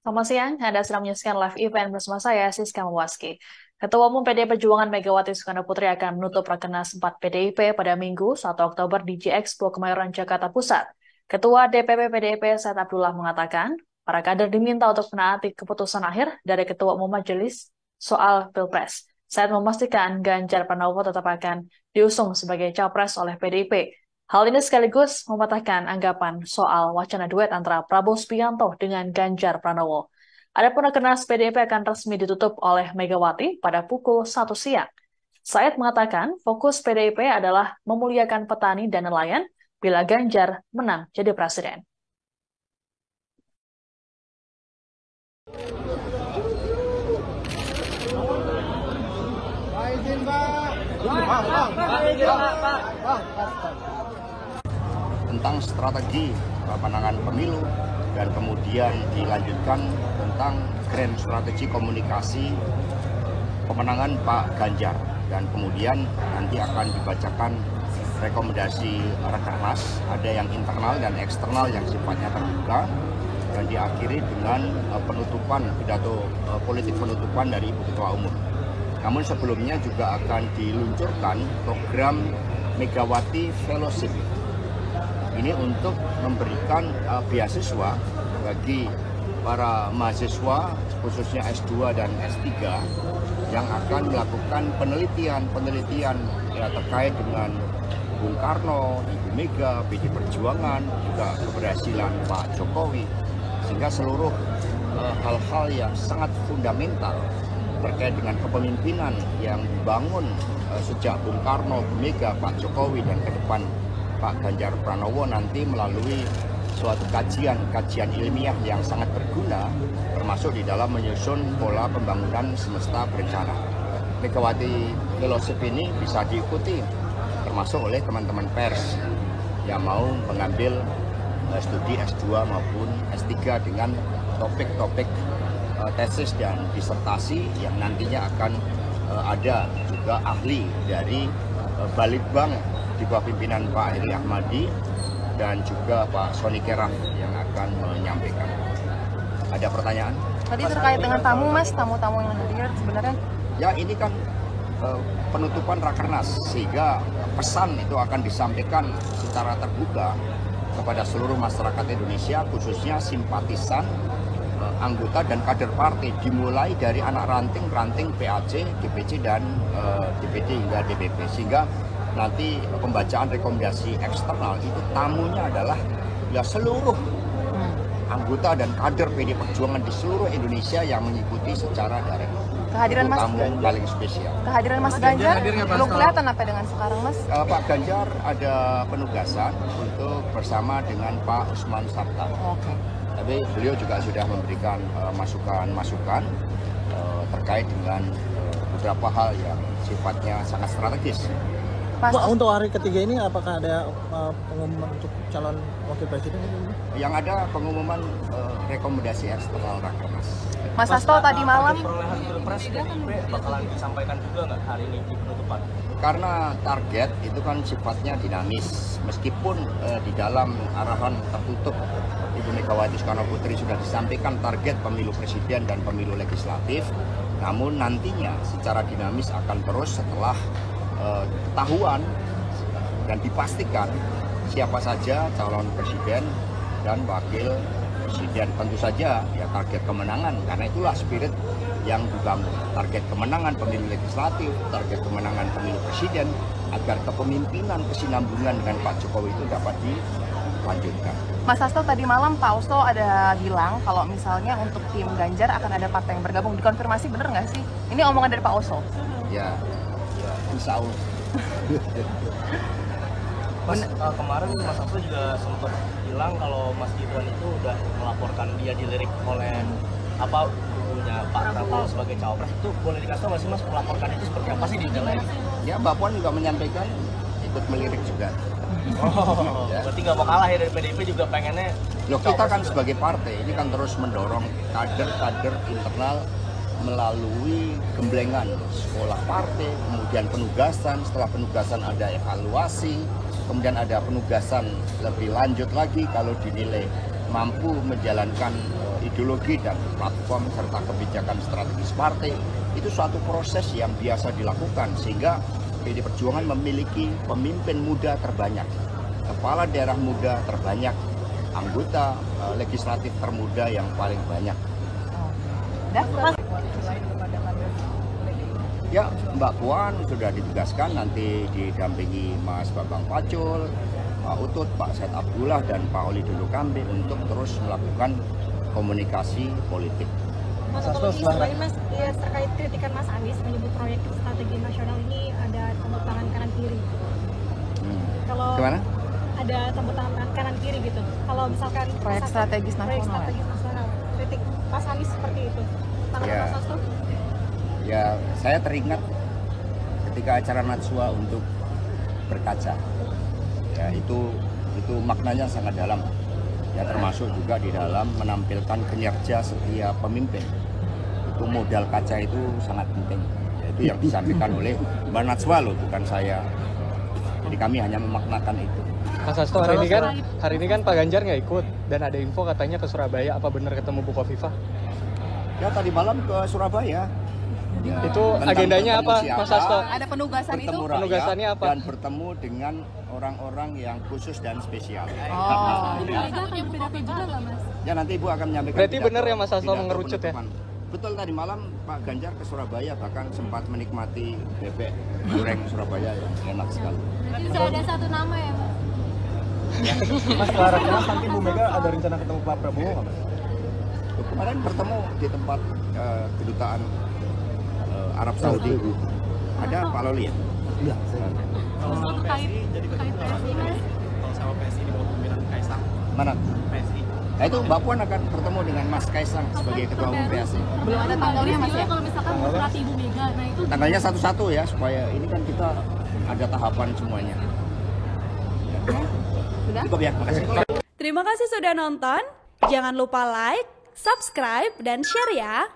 Selamat siang, Anda sedang menyaksikan live event bersama saya, Siska Mawaski. Ketua Umum PDI Perjuangan Megawati Soekarno Putri akan menutup Rakernas 4 PDIP pada Minggu 1 Oktober di G-Expo Kemayoran, Jakarta Pusat. Ketua DPP PDIP Said Abdullah mengatakan, para kader diminta untuk menaati keputusan akhir dari Ketua Umum Majelis soal Pilpres. Said memastikan Ganjar Pranowo tetap akan diusung sebagai capres oleh PDIP. Hal ini sekaligus mematahkan anggapan soal wacana duet antara Prabowo Subianto dengan Ganjar Pranowo. Adapun Rakernas PDIP akan resmi ditutup oleh Megawati pada pukul 1 siang. Said mengatakan fokus PDIP adalah memuliakan petani dan nelayan bila Ganjar menang jadi presiden. Tentang strategi penanganan pemilu dan kemudian dilanjutkan tentang grand strategi komunikasi pemenangan Pak Ganjar, dan kemudian nanti akan dibacakan rekomendasi Rakernas, ada yang internal dan eksternal yang sifatnya terbuka, dan diakhiri dengan penutupan pidato politik penutupan dari Ibu Ketua Umum. Namun sebelumnya juga akan diluncurkan program Megawati Fellowship. Ini untuk memberikan beasiswa bagi para mahasiswa khususnya S2 dan S3 yang akan melakukan penelitian ya, terkait dengan Bung Karno, Ibu Mega, PD Perjuangan, juga keberhasilan Pak Jokowi, sehingga seluruh hal-hal yang sangat fundamental terkait dengan kepemimpinan yang dibangun sejak Bung Karno, Ibu Mega, Pak Jokowi, dan ke depan Pak Ganjar Pranowo nanti melalui suatu kajian ilmiah yang sangat berguna, termasuk di dalam menyusun pola pembangunan semesta berencana. Megawati Fellowship ini bisa diikuti termasuk oleh teman-teman pers yang mau mengambil studi S2 maupun S3 dengan topik-topik tesis dan disertasi yang nantinya akan ada juga ahli dari Balitbang di bawah pimpinan Pak Heri Ahmadi dan juga Pak Sony Keraf yang akan menyampaikan. Ada pertanyaan? Tadi terkait dengan tamu, Mas, tamu-tamu yang hadir sebenarnya? Ya, ini kan penutupan Rakernas, sehingga pesan itu akan disampaikan secara terbuka kepada seluruh masyarakat Indonesia, khususnya simpatisan, anggota dan kader partai, dimulai dari anak ranting PAC, DPC dan DPD hingga DPP, sehingga nanti pembacaan rekomendasi eksternal itu tamunya adalah ya seluruh anggota dan kader PD Perjuangan di seluruh Indonesia yang mengikuti secara daring. Kehadiran Mas tamu Ganjar, paling spesial. Kehadiran Mas Ganjar belum kelihatan apa dengan sekarang, Mas? Pak Ganjar ada penugasan untuk bersama dengan Pak Usman Sabta. Oke. Tapi beliau juga sudah memberikan masukan-masukan terkait dengan beberapa hal yang sifatnya sangat strategis. Pak, untuk hari ketiga ini apakah ada pengumuman untuk calon wakil presiden? Yang ada pengumuman rekomendasi eksternal Rakernas. Mas Hasto tadi malam perolehan Pilpres bakalan disampaikan juga nggak hari ini di penutupan? Karena target itu kan sifatnya dinamis, meskipun di dalam arahan tertutup Ibu Megawati Soekarno Putri sudah disampaikan target pemilu presiden dan pemilu legislatif, namun nantinya secara dinamis akan terus setelah ketahuan dan dipastikan siapa saja calon presiden dan wakil presiden. Tentu saja ya target kemenangan, karena itulah spirit yang dibangun, target kemenangan pemilu legislatif, target kemenangan pemilu presiden, agar kepemimpinan kesinambungan dengan Pak Jokowi itu dapat dilanjutkan. Mas Hasto tadi malam Pak Oso ada bilang kalau misalnya untuk tim Ganjar akan ada partai yang bergabung, dikonfirmasi bener nggak sih? Ini omongan dari Pak Oso. Ya, insya Allah. Mas, kemarin Mas Hasto juga sempat bilang kalau Mas Gibran itu udah melaporkan dia dilirik oleh kubunya Pak Prabowo sebagai cawapres. Itu boleh dikasih tahu nggak sih Mas, melaporkan itu seperti apa sih detailnya? Ya, Mbak Puan juga menyampaikan ikut melirik juga. Oh, ya. Berarti nggak mau kalah ya dari PDIP juga pengennya. Loh, kita kan sebagai partai ini kan terus mendorong kader-kader internal melalui gemblengan sekolah partai, kemudian penugasan, setelah penugasan ada evaluasi, kemudian ada penugasan lebih lanjut lagi kalau dinilai mampu menjalankan ideologi dan platform serta kebijakan strategis partai itu suatu proses yang biasa dilakukan sehingga PD Perjuangan memiliki pemimpin muda terbanyak, kepala daerah muda terbanyak, anggota legislatif termuda yang paling banyak. Ya, Mbak Puan sudah ditugaskan nanti didampingi Mas Bambang Pacul, Pak Utut, Pak Said Abdullah, dan Pak Oli Dondo Kambe untuk terus melakukan komunikasi politik. Mas Hasto, selain Mas ya, terkait kritikan Mas Anies menyebut proyek strategi nasional ini ada tepuk tangan kanan kiri. Kalau Gimana? ada tepuk tangan kanan kiri gitu. Kalau misalkan Proyek strategis nasional. Kritik Mas Anies seperti itu. Tanggapan Ya. Mas Hasto? Ya, saya teringat ketika acara Najwa untuk berkaca. Ya, itu maknanya sangat dalam. Ya, termasuk juga di dalam menampilkan kinerja setiap pemimpin. Itu modal kaca itu sangat penting. Ya, itu yang disampaikan oleh Mbak Najwa loh, bukan saya. Jadi kami hanya memaknakan itu. Mas Hasto, hari ini kan Pak Ganjar nggak ikut dan ada info katanya ke Surabaya. Apa benar ketemu Bu Khofifah? Ya, tadi malam ke Surabaya. Ya, Itu agendanya apa, Mas Hasto? Ada penugasan itu? Bertemu rakyat Penugasannya apa? dan bertemu dengan orang-orang yang khusus dan spesial. Oh. Ya, nanti Ibu akan menyampaikan. Berarti pidato- benar ya, Mas Hasto pidato mengerucut ya? penutupan. Betul, tadi malam Pak Ganjar ke Surabaya bahkan sempat menikmati bebek goreng Surabaya yang enak sekali. Berarti sudah ada satu nama ya, Mas? Mas, Mas nanti Bu Mega ada rencana ketemu Pak Prabowo nggak, Mas? Kemarin bertemu di tempat kedutaan Arab Saudi. Ada Pak Loli ya? Iya. Terkait PSI, Mas? Mana? Nah, itu Mbak Puan akan bertemu dengan Mas Kaisang sebagai Ketua Umum PSI. Belum ada tanggalnya, Mas ya? Kalau misalkan berarti Ibu Mega, nah itu Tanggalnya satu-satu ya, supaya ini kan kita ada tahapan semuanya. Sudah? Cukup ya, makasih. Terima kasih sudah nonton. Jangan lupa like, subscribe, dan share ya.